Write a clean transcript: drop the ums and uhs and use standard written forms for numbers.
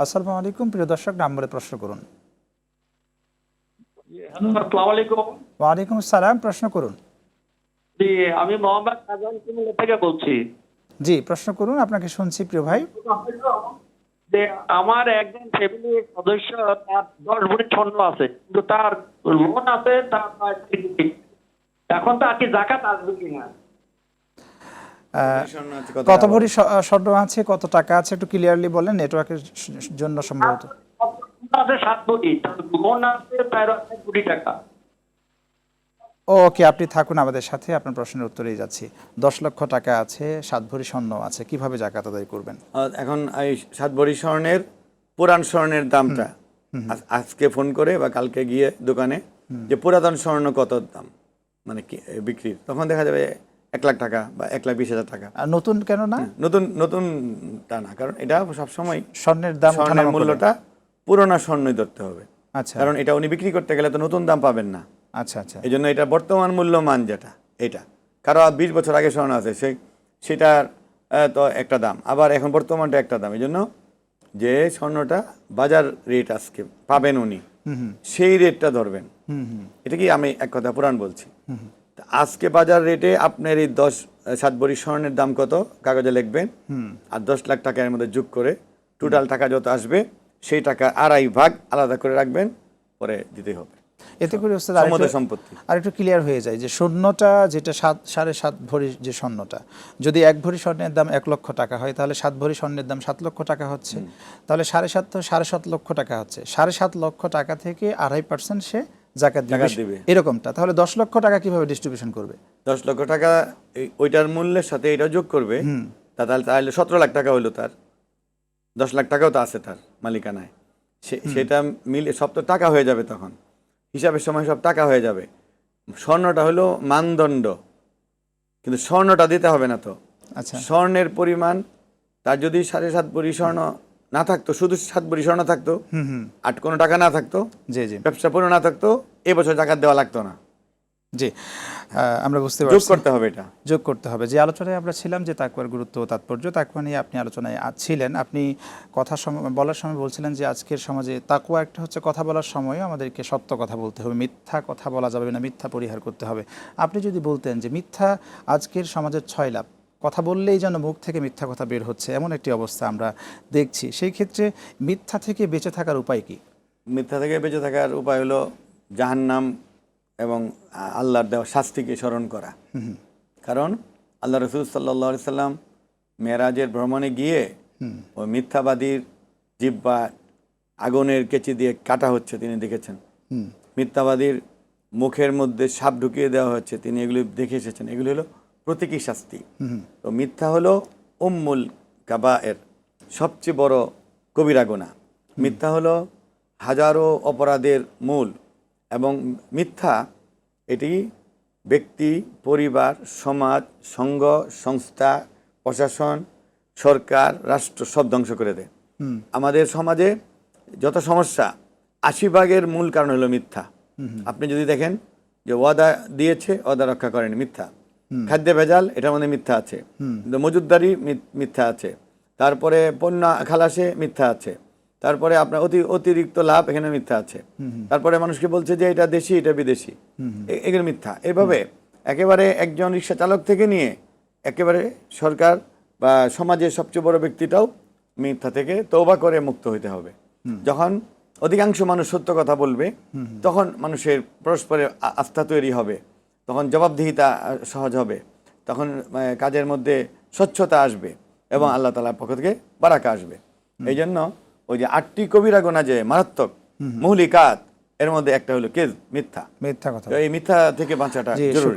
আসসালামু আলাইকুম, প্রিয় দর্শক, নাম বলে প্রশ্ন করুন। আসসালামু আলাইকুম। ওয়ালাইকুম আসসালাম, প্রশ্ন করুন। জি, আমি মোহাম্মদ আজম কুমিল্লা থেকে বলছি। জি, প্রশ্ন করুন, আপনাকে শুনছি প্রিয় ভাই। যে আমার একজন ফ্যামিলি সদস্য, তার 10 ভরি স্বর্ণ আছে, কিন্তু তার লোন আছে, তার প্রায় 3 কোটি। এখন তো আর কি জাকাত আসবে কিনা? কত ভরি স্বর্ণ আছে, কত টাকা আছে, একটু ক্লিয়ারলি বলেন, নেটওয়ার্কের জন্য সম্ভবত। আছে 7 কোটি, তার লোন আছে প্রায় 1 কোটি টাকা। ওকে, আপনি থাকুন আমাদের সাথে, আপনার প্রশ্নের উত্তরেই যাচ্ছি। 10 লক্ষ টাকা আছে, 7 ভরি স্বর্ণ আছে, কিভাবে জাকাত আদায় করবেন? এখন এই 7 ভরি স্বর্ণের পুরান স্বর্ণের দামটা আজকে ফোন করে বা কালকে গিয়ে দোকানে যে পুরাতন স্বর্ণ কত দাম মানে কি বিক্রির, তখন দেখা যাবে 1 লাখ টাকা বা 1,20,000 টাকা। আর নতুন কেন না? নতুন নতুনটা না, কারণ এটা সবসময় স্বর্ণের দাম স্বর্ণের ওঠানামা করে। মূল্যটা পুরোনো স্বর্ণই ধরতে হবে। আচ্ছা কারণ এটা উনি বিক্রি করতে গেলে তো নতুন দাম পাবেন না। আচ্ছা আচ্ছা। এই জন্য এটা বর্তমান মূল্যমান যেটা, এটা কারো 20 বছর আগে স্বর্ণ আছে সেটার তো একটা দাম, আবার এখন বর্তমানটা একটা দাম। এই জন্য যে স্বর্ণটা বাজার রেট আজকে পাবেন উনি, সেই রেটটা ধরবেন। এটা কি আমি এক কথা পুরাণ বলছি। তা আজকে বাজার রেটে আপনার এই 7 ভরি স্বর্ণের দাম কত কাগজে লিখবেন, আর 10 লাখ টাকা এর মধ্যে যোগ করে টোটাল টাকা যত আসবে সেই টাকা 2.5 ভাগ আলাদা করে রাখবেন, পরে দিতে হবে। এতে করে ওস্তাদ সম্পত্তি আর একটু ক্লিয়ার হয়ে যায় যে স্বর্ণটা যেটা 7.5 ভরি যে স্বর্ণটা, যদি 1 ভরি স্বর্ণের দাম 1 লক্ষ টাকা হয়, তাহলে 7 ভরি স্বর্ণের দাম 7 লক্ষ টাকা হচ্ছে। তাহলে 7.5 তো 7.5 লক্ষ টাকা হচ্ছে। 7.5 লক্ষ টাকা থেকে 2.5% সে জাকাত দিবে, এরকমটা। তাহলে 10 লক্ষ টাকা কিভাবে ডিস্ট্রিবিউশন করবে? 10 লক্ষ টাকা ওইটার মূল্যের সাথে এটা যোগ করবে, তাহলে 17 লাখ টাকা হইলো তার। 10 লাখ টাকাও তো আছে তার মালিকানায়, সেটা মিলে সব তো টাকা হয়ে যাবে। তখন হিসাবের সময় সব টাকা হয়ে যাবে। স্বর্ণটা হলো মানদণ্ড, কিন্তু স্বর্ণটা দিতে হবে না তো। আচ্ছা, স্বর্ণের পরিমাণ তার যদি 7.5 ভরি স্বর্ণ না থাকতো, শুধু 7 ভরি স্বর্ণ থাকতো, আর কোনো টাকা না থাকতো, জি জি ব্যবসা পুরো না থাকতো, এবছর জাকাত দেওয়া লাগতো না। জি, আমরা বুঝতে যোগ পারছি। করতে হবে, এটা যোগ করতে হবে। যে আলোচনায় আমরা ছিলাম যে তাকওয়ার গুরুত্ব ও তাৎপর্য, তাকওয়া নিয়ে আপনি আলোচনায় ছিলেন। আপনি বলার সময় বলছিলেন যে আজকের সমাজে তাকওয়া একটা হচ্ছে কথা বলার সময়ও আমাদেরকে সত্য কথা বলতে হবে, মিথ্যা কথা বলা যাবে না, মিথ্যা পরিহার করতে হবে। আপনি যদি বলতেন যে মিথ্যা আজকের সমাজের 6 লাভ, কথা বললেই যেন মুখ থেকে মিথ্যা কথা বের হচ্ছে, এমন একটি অবস্থা আমরা দেখছি। সেই ক্ষেত্রে মিথ্যা থেকে বেঁচে থাকার উপায় কি? মিথ্যা থেকে বেঁচে থাকার উপায় হলো জাহান্নাম এবং আল্লাহর দেওয়া শাস্তিকে স্মরণ করা। কারণ আল্লাহ রসুল সাল্লাল্লাহু আলাইহি সাল্লাম মেরাজের ভ্রমণে গিয়ে ওই মিথ্যাবাদীর জিহ্বা আগুনের কেচি দিয়ে কাটা হচ্ছে তিনি দেখেছেন। মিথ্যাবাদীর মুখের মধ্যে সাপ ঢুকিয়ে দেওয়া হচ্ছে, তিনি এগুলি দেখে এসেছেন। এগুলি হলো প্রতীকী শাস্তি। তো মিথ্যা হলো উম্মুল কাবায়ের, সবচেয়ে বড় কবিরা গুনাহ। মিথ্যা হলো হাজারো অপরাধের মূল। এবং মিথ্যা এটি ব্যক্তি, পরিবার, সমাজ, সংঘ, সংস্থা, প্রশাসন, সরকার, রাষ্ট্র সব ধ্বংস করে দেয়। আমাদের সমাজে যত সমস্যা 80% মূল কারণ হলো মিথ্যা। আপনি যদি দেখেন যে ওয়াদা দিয়েছে, ওয়াদা রক্ষা করেনি, মিথ্যা। খাদ্যে ভেজাল, এটার মধ্যে মিথ্যা আছে। মজুদদারি মিথ্যা আছে। তারপরে পণ্য খালাসে মিথ্যা আছে। তারপরে আপনার অতিরিক্ত লাভ, এখানে মিথ্যা আছে। তারপরে মানুষকে বলছে যে এটা দেশি, এটা বিদেশি, এগুলো মিথ্যা। এইভাবে একেবারে একজন রিক্সা চালক থেকে নিয়ে একেবারে সরকার বা সমাজের সবচেয়ে বড় ব্যক্তিটাও মিথ্যা থেকে তওবা করে মুক্ত হইতে হবে। যখন অধিকাংশ মানুষ সত্য কথা বলবে, তখন মানুষের পরস্পরের আস্থা তৈরি হবে, তখন জবাবদিহিতা সহজ হবে, তখন কাজের মধ্যে স্বচ্ছতা আসবে এবং আল্লাহ তাআলার পক্ষ থেকে বারাকা আসবে। এই জন্য ওই যে 8টি কবিরা গুনাহ যে মারাত্মক মুহলিকাত, এর মধ্যে একটা হলো মিথ্যা। মিথ্যা কথা। এই মিথ্যা থেকে বাঁচাটা জরুরি।